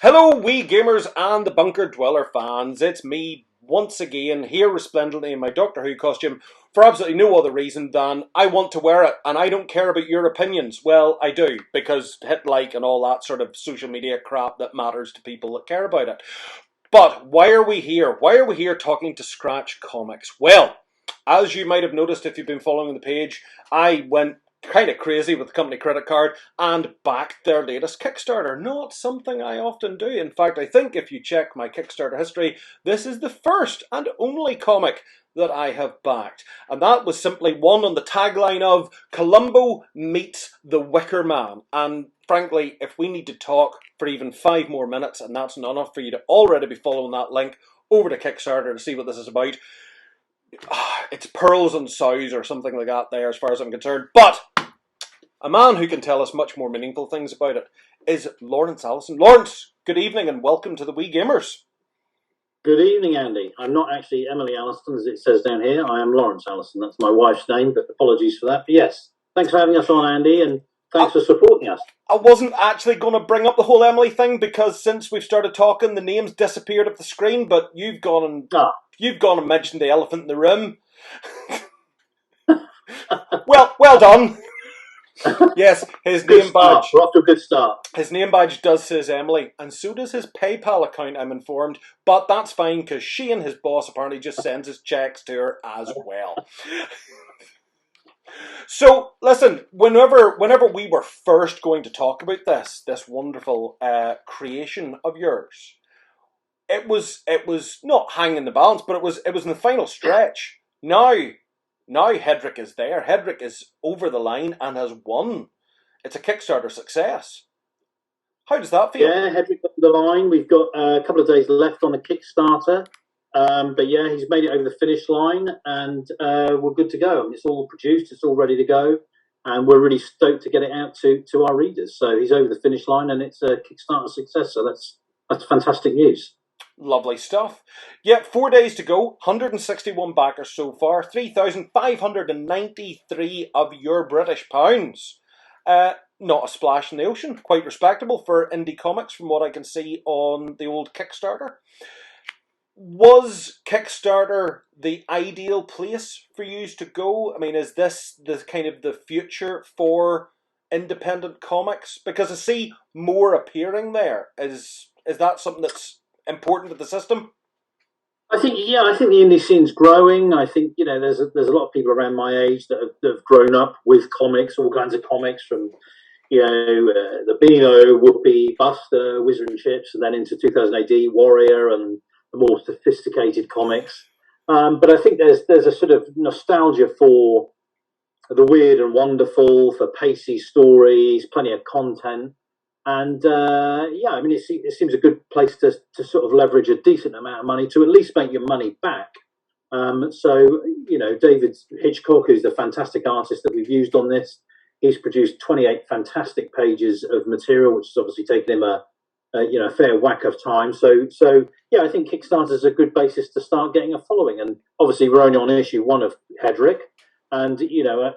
Hello, Weegamers and the Bunker Dweller fans. It's me once again, here resplendently in my Doctor Who costume for absolutely no other reason than I want to wear it and I don't care about your opinions. Well, I do, because hit like and all that sort of social media crap that matters to people that care about it. But why are we here? Why are we here talking to Scratch Comics? Well, as you might have noticed if you've been following the page, I went kind of crazy with the company credit card and backed their latest Kickstarter. Not something I often do. In fact, I think if you check my Kickstarter history, this is the first and only comic that I have backed. And that was simply one on the tagline of Columbo meets the Wicker Man. And frankly, if we need to talk for even 5 more minutes, and that's not enough for you to already be following that link over to Kickstarter to see what this is about, it's pearls and sows or something like that there as far as I'm concerned. But a man who can tell us much more meaningful things about it is Laurence Alison. Laurence, good evening and welcome to the Weegamers. Good evening, Andy. I'm not actually Emily Alison, as it says down here. I am Laurence Alison. That's my wife's name, but apologies for that. But yes, thanks for having us on, Andy, and thanks for supporting us. I wasn't actually going to bring up the whole Emily thing because since we've started talking, the names disappeared off the screen, but you've gone and mentioned the elephant in the room. well done. Yes, his name badge. We're off to a good start. His name badge does says Emily, and so does his PayPal account, I'm informed. But that's fine because she and his boss apparently just sends his checks to her as well. So, listen, whenever we were first going to talk about this wonderful creation of yours, it was not hanging the balance, but it was in the final stretch. Now Hedrek is there. Hedrek is over the line and has won. It's a Kickstarter success. How does that feel? Yeah, Hedrek over the line. We've got a couple of days left on the Kickstarter. But yeah, he's made it over the finish line and we're good to go. I mean, it's all produced, it's all ready to go. And we're really stoked to get it out to our readers. So he's over the finish line and it's a Kickstarter success. So that's fantastic news. Lovely stuff. Yeah, 4 days to go. 161 backers so far. 3,593 of your British pounds. Not a splash in the ocean. Quite respectable for indie comics from what I can see on the old Kickstarter. Was Kickstarter the ideal place for you to go? I mean, is this the kind of the future for independent comics? Because I see more appearing there. Is that something that's important to the system? I think the indie scene's growing. I think there's a lot of people around my age that have grown up with comics, all kinds of comics from the Beano, Whoopi, Buster, Wizard and Chips, and then into 2000 AD, Warrior, and the more sophisticated comics. But I think there's a sort of nostalgia for the weird and wonderful, for pacey stories, plenty of content. And I mean, it seems a good place to sort of leverage a decent amount of money to at least make your money back. So David Hitchcock, who's the fantastic artist that we've used on this, he's produced 28 fantastic pages of material, which has obviously taken him a fair whack of time. So I think Kickstarter is a good basis to start getting a following. And obviously, we're only on issue 1 of Hedrek, and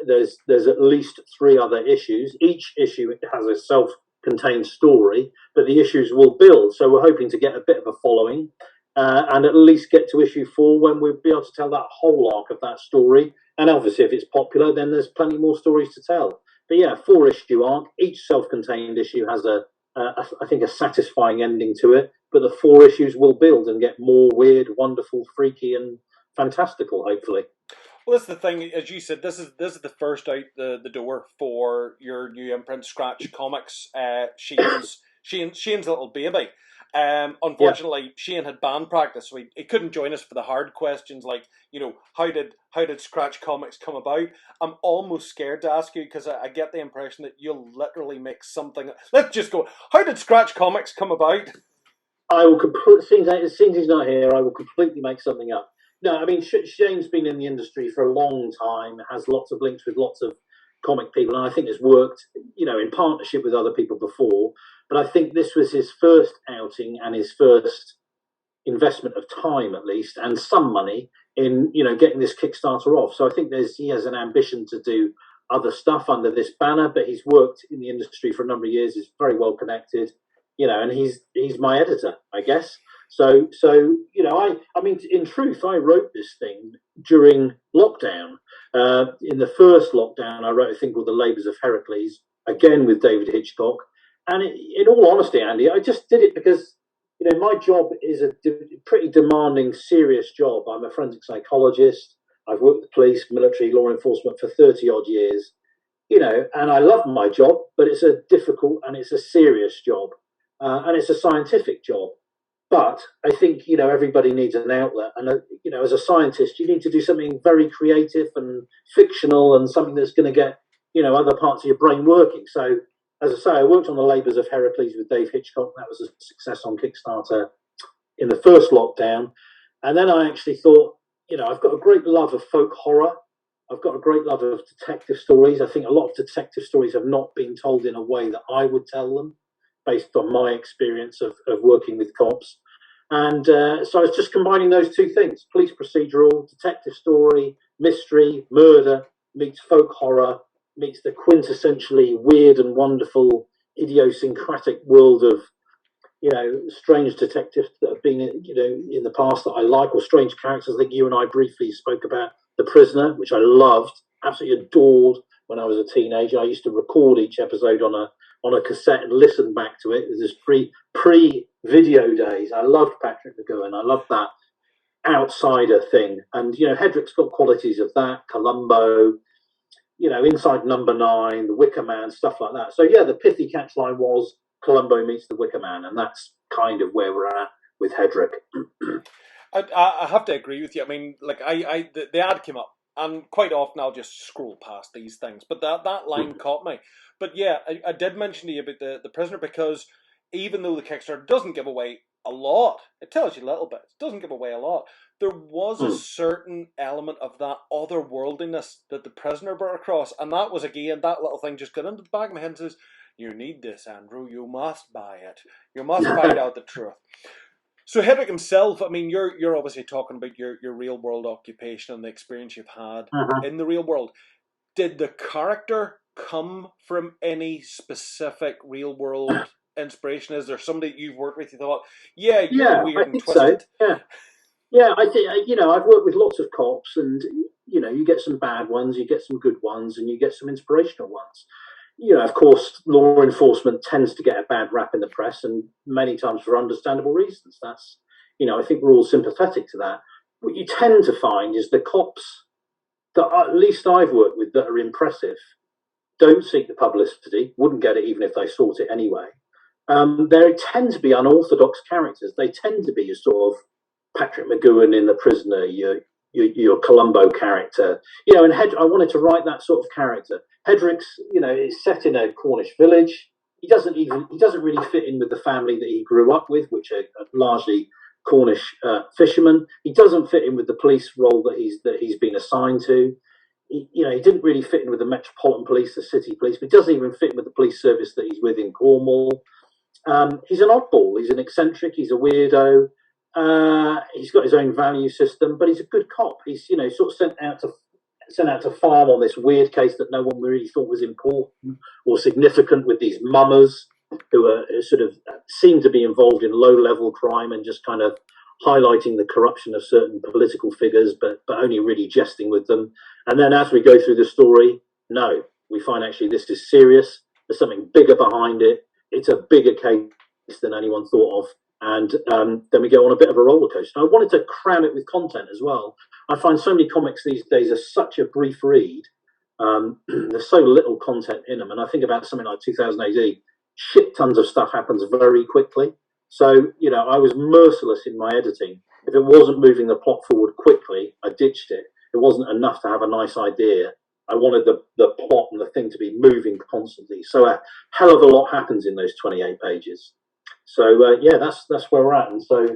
there's at least 3 other issues. Each issue has a self-contained story, but the issues will build. So we're hoping to get a bit of a following, and at least get to issue 4 when we'll be able to tell that whole arc of that story. And obviously, if it's popular, then there's plenty more stories to tell. But yeah, 4-issue arc. Each self-contained issue has I think a satisfying ending to it, but the 4 issues will build and get more weird, wonderful, freaky, and fantastical, hopefully. Well, that's the thing, as you said, this is the first out the door for your new imprint, Scratch Comics. Shane's little baby. Unfortunately, Shane had band practice, so he couldn't join us for the hard questions like, how did Scratch Comics come about? I'm almost scared to ask you because I get the impression that you'll literally make something. Let's just go. How did Scratch Comics come about? I will since he's not here, I will completely make something up. No, I mean, Shane's been in the industry for a long time, has lots of links with lots of comic people, and I think has worked, in partnership with other people before. But I think this was his first outing and his first investment of time, at least, and some money in, getting this Kickstarter off. So I think he has an ambition to do other stuff under this banner, but he's worked in the industry for a number of years, is very well connected. and he's my editor, I guess. So I mean, in truth, I wrote this thing during lockdown. In the first lockdown, I wrote a thing called The Labours of Heracles, again with David Hitchcock. And in all honesty, Andy, I just did it because my job is a pretty demanding, serious job. I'm a forensic psychologist. I've worked with police, military, law enforcement for 30 odd years, and I love my job, but it's a difficult and it's a serious job, and it's a scientific job. But I think, everybody needs an outlet. And, as a scientist, you need to do something very creative and fictional and something that's going to get, other parts of your brain working. So, as I say, I worked on The Labours of Heracles with Dave Hitchcock. That was a success on Kickstarter in the first lockdown. And then I actually thought, I've got a great love of folk horror. I've got a great love of detective stories. I think a lot of detective stories have not been told in a way that I would tell them, based on my experience of working with cops. And so I was just combining those two things: police procedural, detective story, mystery, murder, meets folk horror, meets the quintessentially weird and wonderful, idiosyncratic world of, strange detectives that have been, in the past that I like, or strange characters. I think you and I briefly spoke about The Prisoner, which I loved, absolutely adored when I was a teenager. I used to record each episode on a cassette and listen back to it. It was this pre-video days. I loved Patrick McGoohan. I loved that outsider thing. And, Hedrek's got qualities of that, Columbo, Inside Number 9, The Wicker Man, stuff like that. So, yeah, the pithy catchline was Columbo meets The Wicker Man, and that's kind of where we're at with Hedrek. I have to agree with you. I mean, like, the ad came up, and quite often I'll just scroll past these things, but that line caught me. But yeah, I did mention to you about the Prisoner, because even though the Kickstarter doesn't give away a lot, it tells you a little bit. It doesn't give away a lot. There was a certain element of that otherworldliness that the Prisoner brought across, and that was, again, that little thing just got into the back of my head and says, "You need this, Andrew. You must buy it. You must find out the truth." So Hedrek himself, I mean, you're obviously talking about your real world occupation and the experience you've had in the real world. Did the character come from any specific real world inspiration? Is there somebody you've worked with you thought, you're weird and twisted? So. Yeah, I think, I've worked with lots of cops, and, you get some bad ones, you get some good ones, and you get some inspirational ones. Of course, law enforcement tends to get a bad rap in the press, and many times for understandable reasons. That's, I think we're all sympathetic to that. What you tend to find is the cops that at least I've worked with that are impressive don't seek the publicity, wouldn't get it even if they sought it anyway. They tend to be unorthodox characters. They tend to be a sort of Patrick McGoohan in The Prisoner, your Columbo character, and I wanted to write that sort of character. Hedrek's, is set in a Cornish village. He doesn't really fit in with the family that he grew up with, which are largely Cornish fishermen. He doesn't fit in with the police role that he's been assigned to. He didn't really fit in with the Metropolitan Police, the City Police, but he doesn't even fit in with the police service that he's with in Cornwall. He's an oddball. He's an eccentric. He's a weirdo. He's got his own value system, but he's a good cop. He's sort of sent out to farm on this weird case that no one really thought was important or significant, with these mummers who are sort of seem to be involved in low-level crime and just kind of highlighting the corruption of certain political figures, but only really jesting with them. And then as we go through the story, we find actually this is serious. There's something bigger behind it. It's a bigger case than anyone thought of. And then we go on a bit of a roller coaster. I wanted to cram it with content as well. I find so many comics these days are such a brief read. There's so little content in them. And I think about something like 2000 AD, shit tons of stuff happens very quickly. So, I was merciless in my editing. If it wasn't moving the plot forward quickly, I ditched it. It wasn't enough to have a nice idea. I wanted the plot and the thing to be moving constantly. So a hell of a lot happens in those 28 pages. So that's where we're at. And so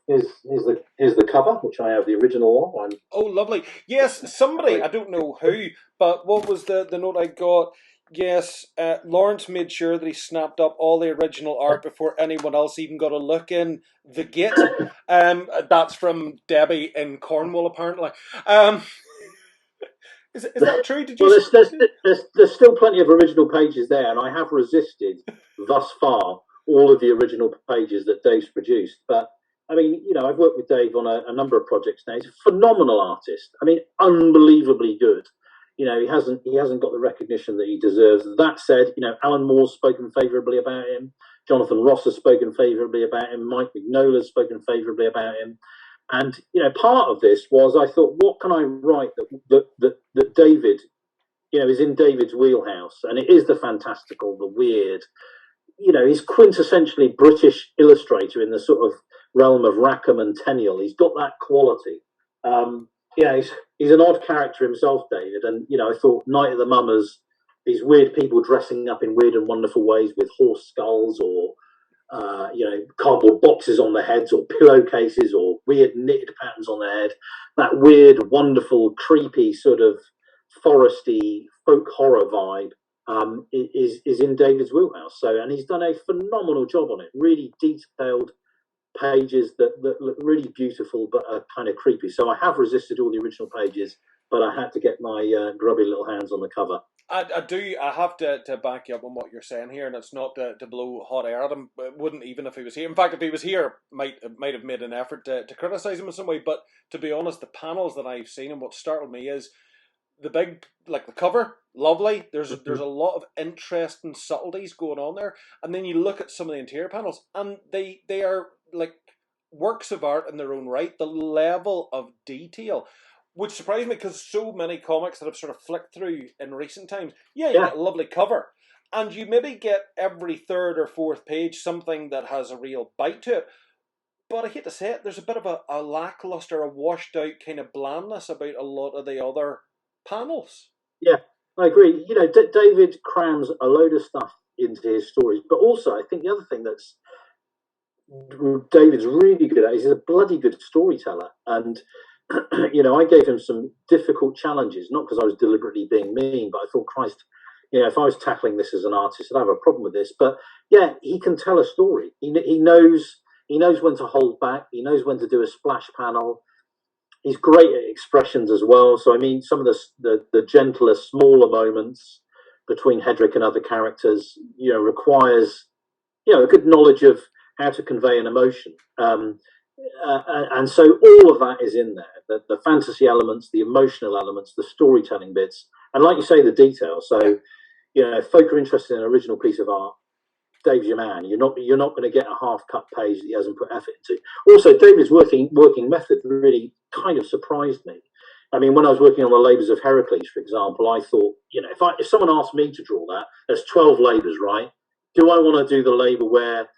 here's the cover, which I have the original on. Oh, lovely! Yes, somebody, I don't know who, but what was the note I got? Yes, Laurence made sure that he snapped up all the original art before anyone else even got a look in the git. That's from Debbie in Cornwall, apparently. Is that true? Did you? Well, there's still plenty of original pages there, and I have resisted thus far all of the original pages that Dave's produced. But I mean, I've worked with Dave on a number of projects now. He's a phenomenal artist. I mean, unbelievably good. He hasn't got the recognition that he deserves. That said, Alan Moore's spoken favourably about him. Jonathan Ross has spoken favourably about him. Mike Mignola's spoken favourably about him. And part of this was I thought, what can I write that David, is in David's wheelhouse, and it is the fantastical, the weird. He's quintessentially British illustrator in the sort of realm of Rackham and Tenniel. He's got that quality. He's an odd character himself, David. And I thought Night of the Mummers, these weird people dressing up in weird and wonderful ways with horse skulls or cardboard boxes on their heads or pillowcases or weird knitted patterns on their head. That weird, wonderful, creepy sort of foresty folk horror vibe is in David's wheelhouse. And he's done a phenomenal job on it. Really detailed pages that look really beautiful but are kind of creepy. So I have resisted all the original pages, but I had to get my grubby little hands on the cover. I have to back you up on what you're saying here, and it's not to blow hot air at him. It wouldn't even if he was here. In fact, if he was here, might have made an effort to criticise him in some way. But to be honest, the panels that I've seen and what startled me is the big, like the cover, lovely. There's a lot of interesting subtleties going on there, and then you look at some of the interior panels, and they are like works of art in their own right. The level of detail, which surprised me because so many comics that I've sort of flicked through in recent times, you get a lovely cover, and you maybe get every third or fourth page something that has a real bite to it. But I hate to say it, there's a bit of a lackluster, a washed out kind of blandness about a lot of the other panels. Yeah, I agree. David crams a load of stuff into his stories, but also I think the other thing that's David's really good at is he's a bloody good storyteller. And I gave him some difficult challenges, not because I was deliberately being mean, but I thought, Christ, if I was tackling this as an artist, I'd have a problem with this. But yeah, he can tell a story. He knows when to hold back. He knows when to do a splash panel. He's great at expressions as well. So I mean, some of the gentler, smaller moments between Hedrek and other characters, requires a good knowledge of how to convey an emotion. And so all of that is in there, the fantasy elements, the emotional elements, the storytelling bits, and like you say, the detail. So, if folk are interested in an original piece of art, Dave's your man. You're not going to get a half-cut page that he hasn't put effort into. Also, David's working method really kind of surprised me. I mean, when I was working on the labours of Heracles, for example, I thought, if someone asked me to draw that, there's 12 labours, right? Do I want to do the labour where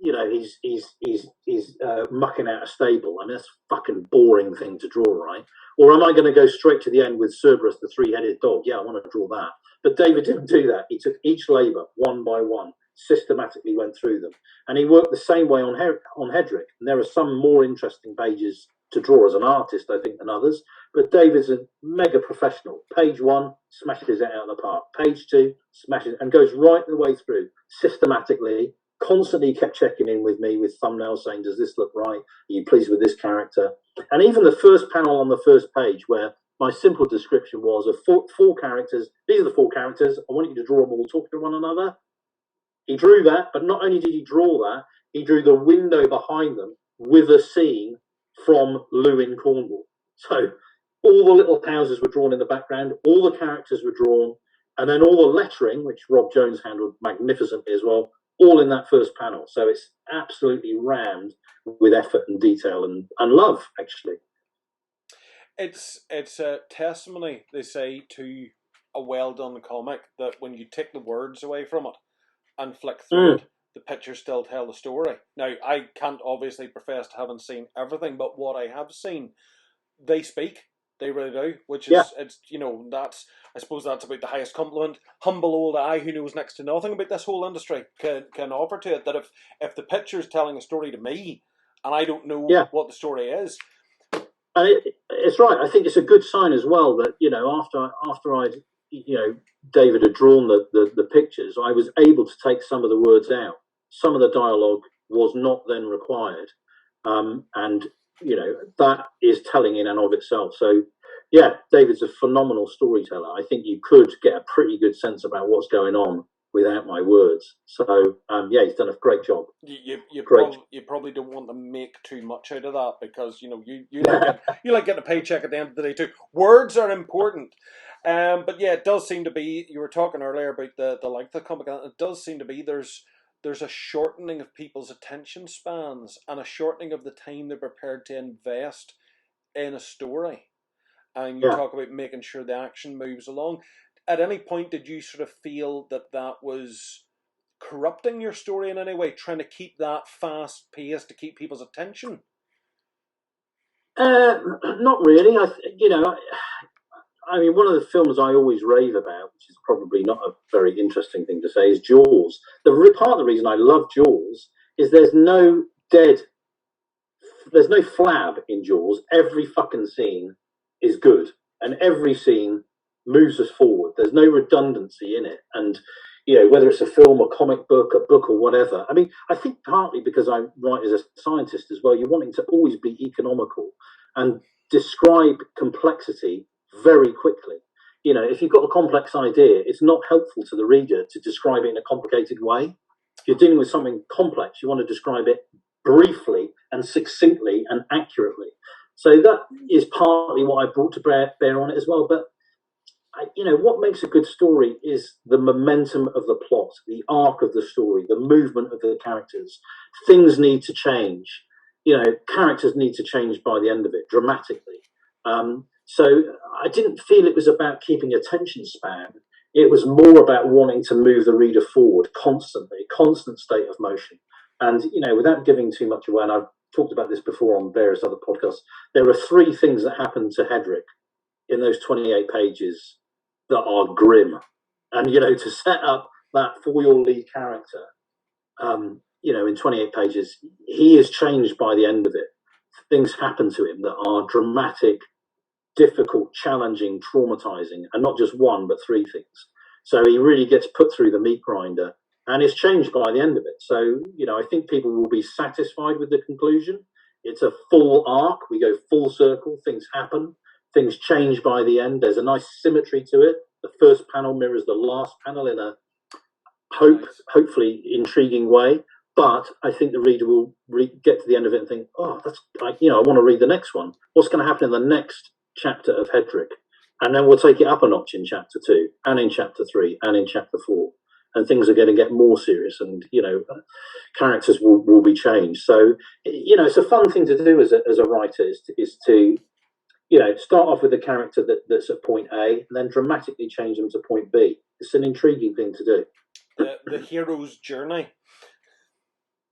he's mucking out a stable? I mean, that's a fucking boring thing to draw, right? Or am I going to go straight to the end with Cerberus, the three-headed dog? Yeah, I want to draw that. But David didn't do that. He took each labour one by one, systematically went through them. And he worked the same way on Hedrek. And there are some more interesting pages to draw as an artist, I think, than others. But David's a mega professional. Page 1, smashes it out of the park. Page 2, smashes it, and goes right the way through, systematically. Constantly kept checking in with me with thumbnails saying, does this look right? Are you pleased with this character? And even the first panel on the first page, where my simple description was of four characters. These are the 4 characters. I want you to draw them all talking to one another. He drew that, but not only did he draw that, he drew the window behind them with a scene from Lewin, Cornwall. So all the little houses were drawn in the background, all the characters were drawn, and then all the lettering, which Rob Jones handled magnificently as well, all in that first panel. So it's absolutely rammed with effort and detail and love, actually. It's a testimony, they say, to a well-done comic that when you take the words away from it and flick through it, the pictures still tell the story. Now, I can't obviously profess to having seen everything, but what I have seen, they speak. They really do, which is, it's that's, I suppose that's about the highest compliment humble old I who knows next to nothing about this whole industry can offer to it. That if the picture's telling a story to me and I don't know what the story is. And it's right. I think it's a good sign as well that, after I'd, David had drawn the pictures, I was able to take some of the words out. Some of the dialogue was not then required. And that is telling in and of itself. So, yeah, David's a phenomenal storyteller. I think you could get a pretty good sense about what's going on without my words. So he's done a great job. You Great. you probably don't want to make too much out of that, because you like getting a paycheck at the end of the day too. Words are important. But yeah, it does seem to be. You were talking earlier about the length of the comic, and it does seem to be there's a shortening of people's attention spans and a shortening of the time they're prepared to invest in a story. And you talk about making sure the action moves along. At any point, did you sort of feel that was corrupting your story in any way, trying to keep that fast pace to keep people's attention? Not really. I mean, one of the films I always rave about, which is probably not a very interesting thing to say, is Jaws. Part of the reason I love Jaws is there's no flab in Jaws. Every fucking scene is good, and every scene moves us forward. There's no redundancy in it, and whether it's a film, a comic book, a book, or whatever. I mean, I think partly because I write as a scientist as well, you're wanting to always be economical and describe complexity very quickly. If you've got a complex idea, it's not helpful to the reader to describe it in a complicated way. If you're dealing with something complex, you want to describe it briefly and succinctly and accurately. So that is partly what I brought to bear on it as well. But what makes a good story is the momentum of the plot, the arc of the story, the movement of the characters. Things need to change. Characters need to change by the end of it dramatically. So I didn't feel it was about keeping attention span. It was more about wanting to move the reader forward constantly, constant state of motion. And, without giving too much away, and I've talked about this before on various other podcasts, there are 3 things that happen to Hedrek in those 28 pages that are grim. And, to set up that for your lead character, in 28 pages, he is changed by the end of it. Things happen to him that are dramatic, difficult, challenging, traumatizing, and not just 1, but 3 things. So he really gets put through the meat grinder and is changed by the end of it. So, I think people will be satisfied with the conclusion. It's a full arc. We go full circle. Things happen. Things change by the end. There's a nice symmetry to it. The first panel mirrors the last panel in a hopefully intriguing way. But I think the reader will get to the end of it and think, oh, I want to read the next one. What's going to happen in the next chapter of Hedrek? And then we'll take it up a notch in chapter 2 and in chapter 3 and in chapter 4. And things are going to get more serious, and characters will be changed. So it's a fun thing to do as a writer is to start off with a character that's at point A and then dramatically change them to point B. It's an intriguing thing to do. The hero's journey.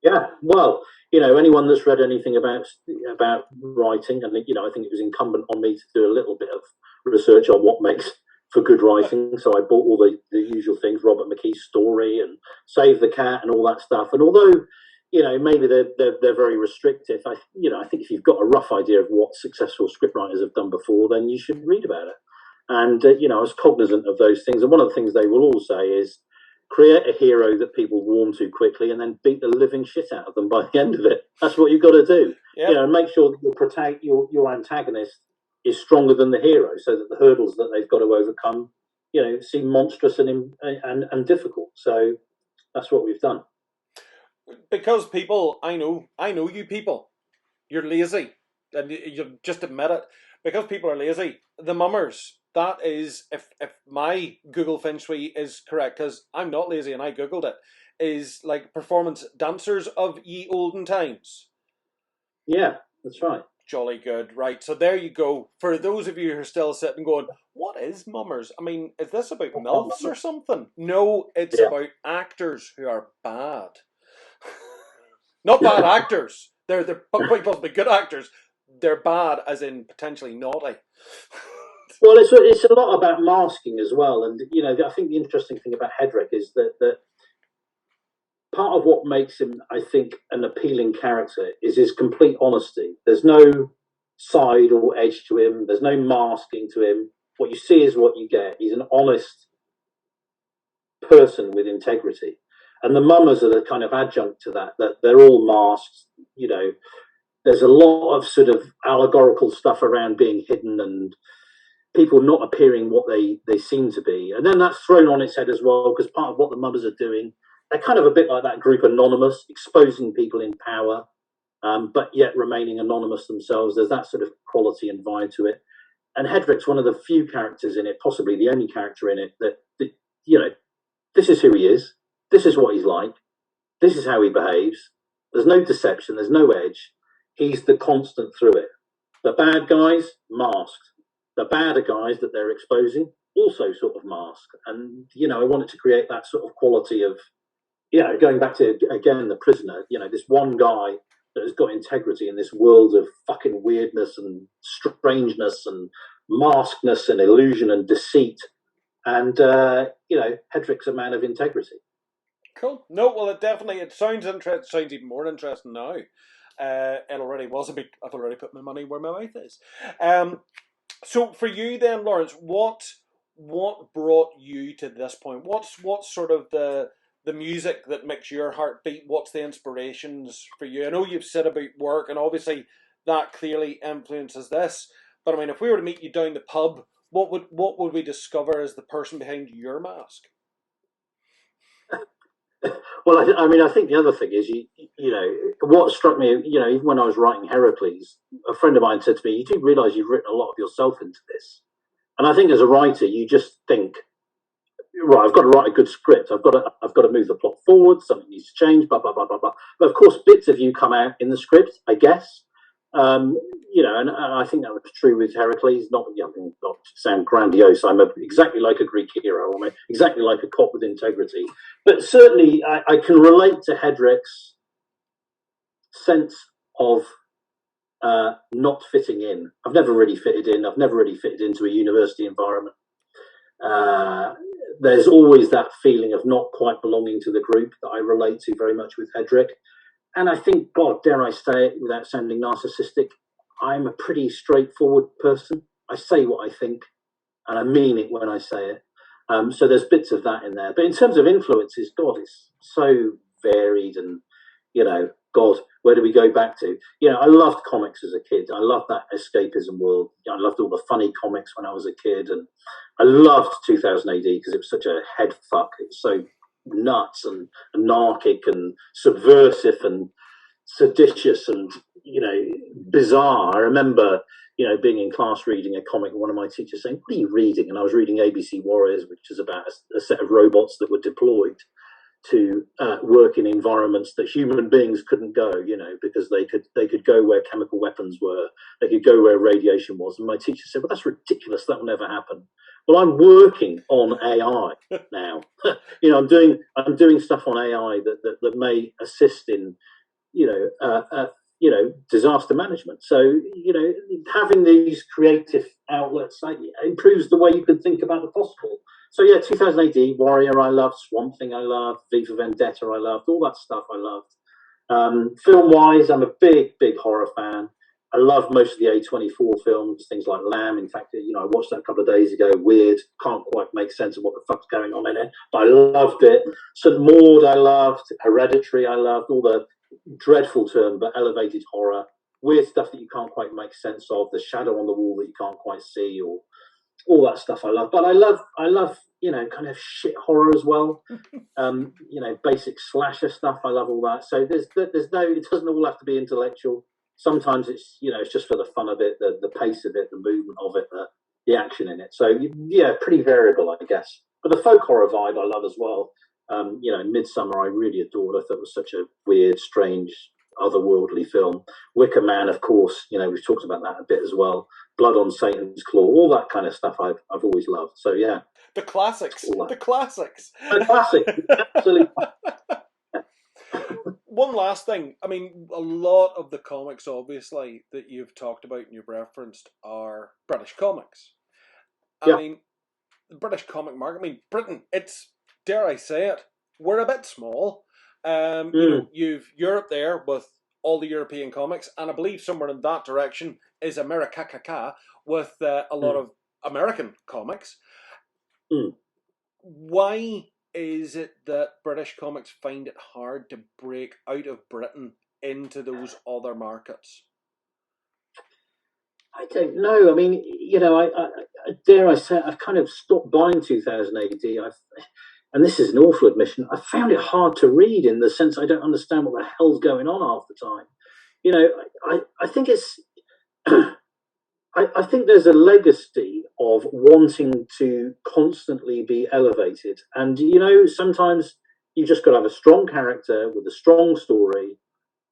Yeah, well, anyone that's read anything about writing, and I think it was incumbent on me to do a little bit of research on what makes for good writing. So I bought all the usual things, Robert McKee's story and Save the Cat and all that stuff. And although maybe they're very restrictive, I think if you've got a rough idea of what successful scriptwriters have done before, then you should read about it. And I was cognizant of those things. And one of the things they will all say is, create a hero that people warm to quickly and then beat the living shit out of them by the end of it. That's what you've got to do. Yep. Make sure that your antagonist is stronger than the hero, so that the hurdles that they've got to overcome, seem monstrous and difficult. So that's what we've done. Because people, I know you people, you're lazy, and you just admit it. Because people are lazy, the mummers. That is, if my Google Feng Shui is correct, because I'm not lazy and I Googled it, is like performance dancers of ye olden times. Yeah, that's right. Jolly good. Right, so there you go. For those of you who are still sitting going, what is mummers? I mean, is this about MILFs or something? No, it's about actors who are bad. Not bad actors. They're quite possibly good actors. They're bad as in potentially naughty. Well, it's a lot about masking as well, and I think the interesting thing about Hedrek is that part of what makes him, I think, an appealing character is his complete honesty. There's no side or edge to him. There's no masking to him. What you see is what you get. He's an honest person with integrity, and the mummers are the kind of adjunct to that. That they're all masked. There's a lot of sort of allegorical stuff around being hidden and people not appearing what they seem to be. And then that's thrown on its head as well, because part of what the mothers are doing, they're kind of a bit like that group Anonymous, exposing people in power, but yet remaining anonymous themselves. There's that sort of quality and vibe to it. And Hedrek's one of the few characters in it, possibly the only character in it, that this is who he is, this is what he's like, this is how he behaves. There's no deception, there's no edge. He's the constant through it. The bad guys, masked. The badder guys that they're exposing, also sort of masked. And, I wanted to create that sort of quality of, going back to, again, The Prisoner, this one guy that has got integrity in this world of fucking weirdness and strangeness and maskedness and illusion and deceit. And, Hedrek's a man of integrity. Cool. No, well, it sounds interesting. Sounds even more interesting now. It already was a bit. I've already put my money where my mouth is. So for you then, Laurence, what brought you to this point? What's sort of the music that makes your heart beat? What's the inspirations for you? I know you've said about work, and obviously that clearly influences this. But I mean, if we were to meet you down the pub, what would we discover as the person behind your mask? Well, I think the other thing is, what struck me, even when I was writing Heracles, a friend of mine said to me, you do realise you've written a lot of yourself into this. And I think as a writer, you just think, right, I've got to write a good script. I've got to move the plot forward. Something needs to change, blah, blah, blah, blah, blah. But of course, bits of you come out in the script, I guess. And I think that was true with Heracles. Not to sound grandiose, I'm exactly like a Greek hero. I'm exactly like a cop with integrity. But certainly, I can relate to Hedrek's sense of not fitting in. I've never really fitted in. I've never really fitted into a university environment. There's always that feeling of not quite belonging to the group that I relate to very much with Hedrek. And I think, God, dare I say it without sounding narcissistic, I'm a pretty straightforward person. I say what I think, and I mean it when I say it. So there's bits of that in there. But in terms of influences, God, it's so varied. And, God, where do we go back to? I loved comics as a kid. I loved that escapism world. I loved all the funny comics when I was a kid. And I loved 2000 AD because it was such a head fuck. It was so nuts and anarchic and subversive and seditious and bizarre. I remember being in class reading a comic and one of my teachers saying, what are you reading? And I was reading ABC Warriors, which is about a set of robots that were deployed to work in environments that human beings couldn't go, because they could go where chemical weapons were, they could go where radiation was. And my teacher said, well, that's ridiculous, that will never happen. Well, I'm working on AI now. I'm doing stuff on AI that may assist in, disaster management. So, having these creative outlets improves the way you can think about the possible. So, yeah, 2000 AD, Warrior I loved, Swamp Thing I loved, V for Vendetta I loved, all that stuff I loved. Film-wise, I'm a big, big horror fan. I love most of the A24 films, things like Lamb. In fact, I watched that a couple of days ago. Weird, can't quite make sense of what the fuck's going on in it, but I loved it. St. Maud I loved, Hereditary I loved, all the dreadful term, but elevated horror, weird stuff that you can't quite make sense of, the shadow on the wall that you can't quite see, or all that stuff I love. But I love kind of shit horror as well. Basic slasher stuff. I love all that. So there's no, it doesn't all have to be intellectual. Sometimes it's it's just for the fun of it, the pace of it, the movement of it, the action in it. So yeah, pretty variable, I guess. But the folk horror vibe I love as well. Midsummer I really adored. I thought it was such a weird, strange, otherworldly film. Wicker Man, of course, we've talked about that a bit as well. Blood on Satan's Claw, all that kind of stuff I've always loved. So yeah, the classics. The classics. The classic, absolutely. One last thing. I mean, a lot of the comics, obviously, that you've talked about and you've referenced are British comics. I mean, the British comic market. I mean, Britain. It's, dare I say it, we're a bit small. You've Europe there with all the European comics, and I believe somewhere in that direction is America with a lot of American comics. Why is it that British comics find it hard to break out of Britain into those other markets? I don't know. I mean, dare I say, I've kind of stopped buying 2000 AD. And this is an awful admission, I found it hard to read in the sense I don't understand what the hell's going on half the time. You know, I think it's, I think there's a legacy of wanting to constantly be elevated. And, you know, sometimes you just got to have a strong character with a strong story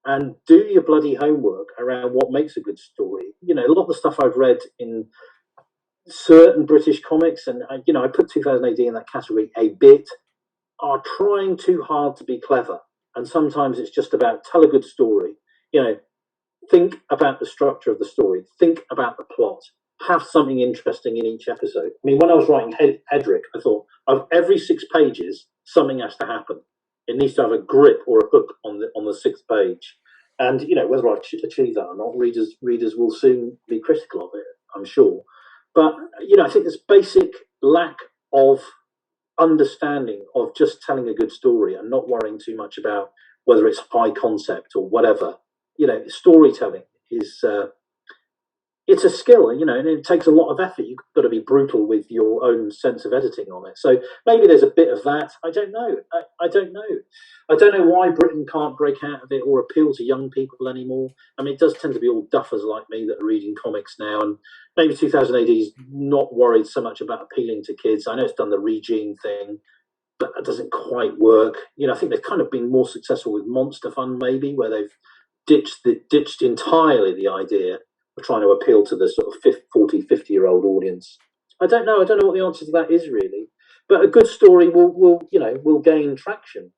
and do your bloody homework around what makes a good story. You know, a lot of the stuff I've read in certain British comics, and you know, I put 2000 AD in that category a bit, are trying too hard to be clever, and sometimes it's just about tell a good story. You know, think about the structure of the story, think about the plot, have something interesting in each episode. I mean, when I was writing Hedrek, I thought of every 6 pages, something has to happen. It needs to have a grip or a hook on the 6th page. And you know, whether I achieve that or not, readers will soon be critical of it, I'm sure. But you know, I think this basic lack of understanding of just telling a good story and not worrying too much about whether it's high concept or whatever. You know, storytelling is it's a skill, you know, and it takes a lot of effort. You've got to be brutal with your own sense of editing on it. So maybe there's a bit of that. I don't know. I don't know. I don't know why Britain can't break out of it or appeal to young people anymore. I mean, it does tend to be all duffers like me that are reading comics now, and maybe 2000 AD is not worried so much about appealing to kids. I know it's done the Regine thing, but that doesn't quite work. You know, I think they've kind of been more successful with Monster Fun, maybe, where they've ditched entirely the idea of trying to appeal to the sort of 40, 50-year-old audience. I don't know. I don't know what the answer to that is really. But a good story will gain traction,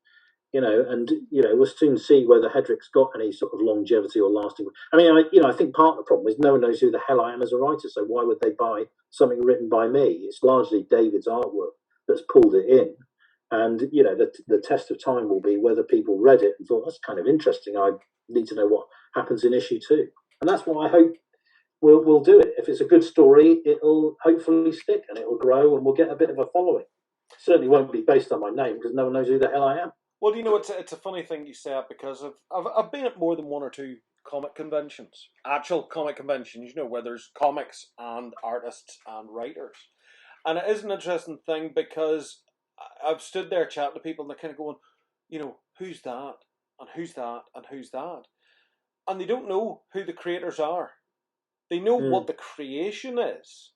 you know, and you know, we'll soon see whether Hedrek's got any sort of longevity or lasting. I mean, I think part of the problem is no one knows who the hell I am as a writer, so why would they buy something written by me? It's largely David's artwork that's pulled it in. And you know, the test of time will be whether people read it and thought that's kind of interesting. I need to know what happens in issue 2, and that's what I hope we'll do it. If it's a good story, it'll hopefully stick and it'll grow, and we'll get a bit of a following. It certainly won't be based on my name because no one knows who the hell I am. Well, you know, it's a funny thing you say that because I've been at more than 1 or 2 comic conventions, actual comic conventions, you know, where there's comics and artists and writers, and it is an interesting thing because I've stood there chatting to people and they're kind of going, you know, who's that and who's that and who's that, and they don't know who the creators are. They know what the creation is,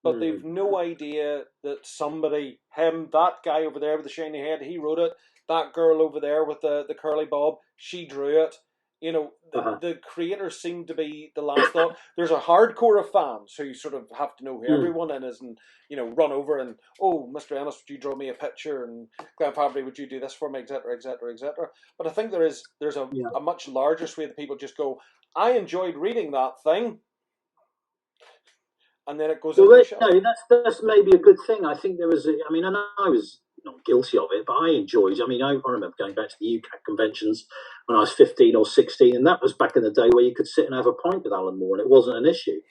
but they've no idea that somebody, that guy over there with the shiny head, he wrote it. That girl over there with the curly bob, she drew it. You know, the creators seem to be the last thought. There's a hardcore of fans who sort of have to know who everyone in is and, you know, run over and, oh, Mr. Ennis, would you draw me a picture? And Glenn Fabry, would you do this for me, etc., etc., etc. But I think there's a much larger swathe of people just go, I enjoyed reading that thing. And then it goes into the show. No, that's maybe a good thing. I think there was, I mean, and I was not guilty of it, but I enjoyed. I mean, I remember going back to the UCAC conventions when I was 15 or 16, and that was back in the day where you could sit and have a pint with Alan Moore, and it wasn't an issue.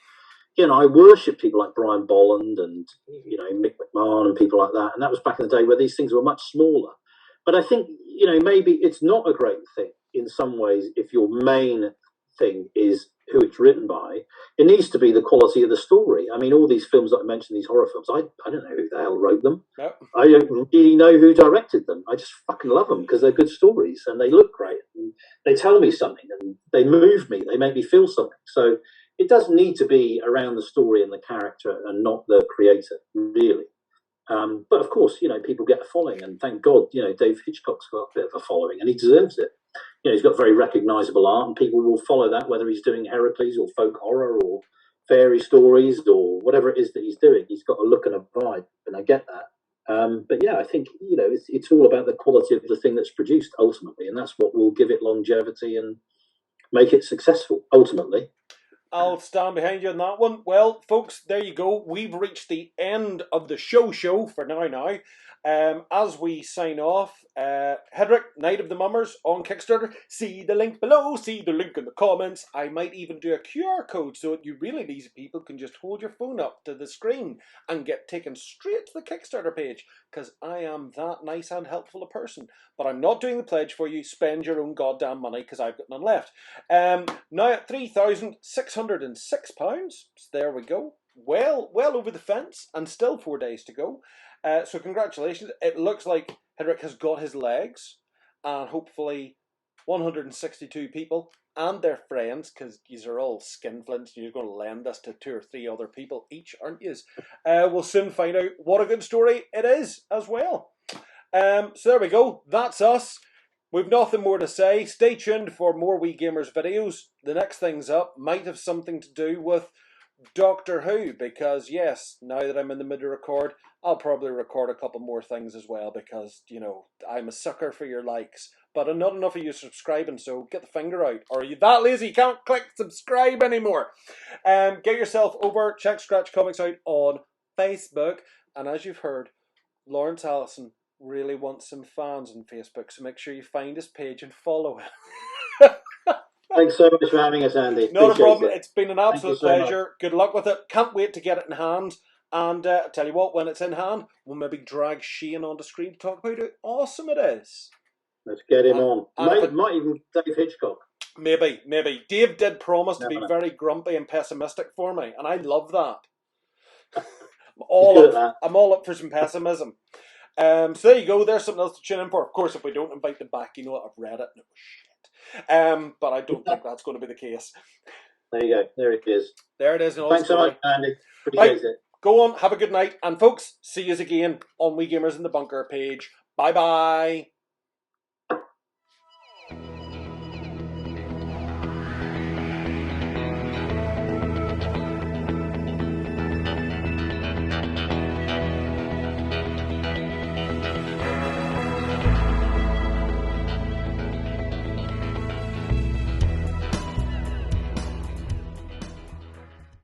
You know, I worship people like Brian Bolland and, you know, Mick McMahon and people like that, and that was back in the day where these things were much smaller. But I think, you know, maybe it's not a great thing in some ways if your main thing is who it's written by. It needs to be the quality of the story. I mean, all these films that I mentioned, these horror films, I don't know who the hell wrote them. Yep. I don't really know who directed them. I just fucking love them because they're good stories and they look great and they tell me something and they move me. They make me feel something. So it does need to be around the story and the character and not the creator, really. But of course, you know, people get a following, and thank God, you know, David Hitchcock's got a bit of a following and he deserves it. You know, he's got very recognisable art, and people will follow that, whether he's doing Heracles or folk horror or fairy stories or whatever it is that he's doing. He's got a look and a vibe, and I get that. But yeah, I think, you know, it's all about the quality of the thing that's produced ultimately, and that's what will give it longevity and make it successful ultimately. I'll stand behind you on that one. Well, folks, there you go. We've reached the end of the show for now. As we sign off, Hedrek, Night of the Mummers on Kickstarter. See the link below. See the link in the comments. I might even do a QR code so that you really lazy people can just hold your phone up to the screen and get taken straight to the Kickstarter page, because I am that nice and helpful a person. But I'm not doing the pledge for you. Spend your own goddamn money, because I've got none left. Now at £3,606. So there we go. well over the fence, and still 4 days to go. So congratulations. It looks like Hedrek has got his legs, and hopefully 162 people and their friends, because these are all skinflints, and you're going to lend this to 2 or 3 other people each, aren't you? We'll soon find out what a good story it is as well. So there we go. That's us. We've nothing more to say. Stay tuned for more Weegamers videos. The next thing's up might have something to do with Doctor Who, because yes, now that I'm in the middle of record, I'll probably record a couple more things as well, because, you know, I'm a sucker for your likes. But not enough of you subscribing, so get the finger out. Or are you that lazy you can't click subscribe anymore? Get yourself over, check Scratch Comics out on Facebook. And as you've heard, Laurence Alison really wants some fans on Facebook, so make sure you find his page and follow him. Thanks so much for having us, Andy. Not a problem. It. It's been an absolute pleasure. Good luck with it. Can't wait to get it in hand. And I'll tell you what, when it's in hand, we'll maybe drag Shane onto screen to talk about how awesome it is. Let's get him on. Might even David Hitchcock. Maybe. Dave did promise to be very grumpy and pessimistic for me, and I love that. I'm all up for some pessimism. So there you go. There's something else to tune in for. Of course, if we don't invite them back, you know what? I've read it. No shit. But I don't think that's going to be the case. There you go. There it is. There it is. Thanks so much, Andy. Appreciate it. Go on. Have a good night. And folks, see you again on Weegamers in the Bunker page. Bye-bye.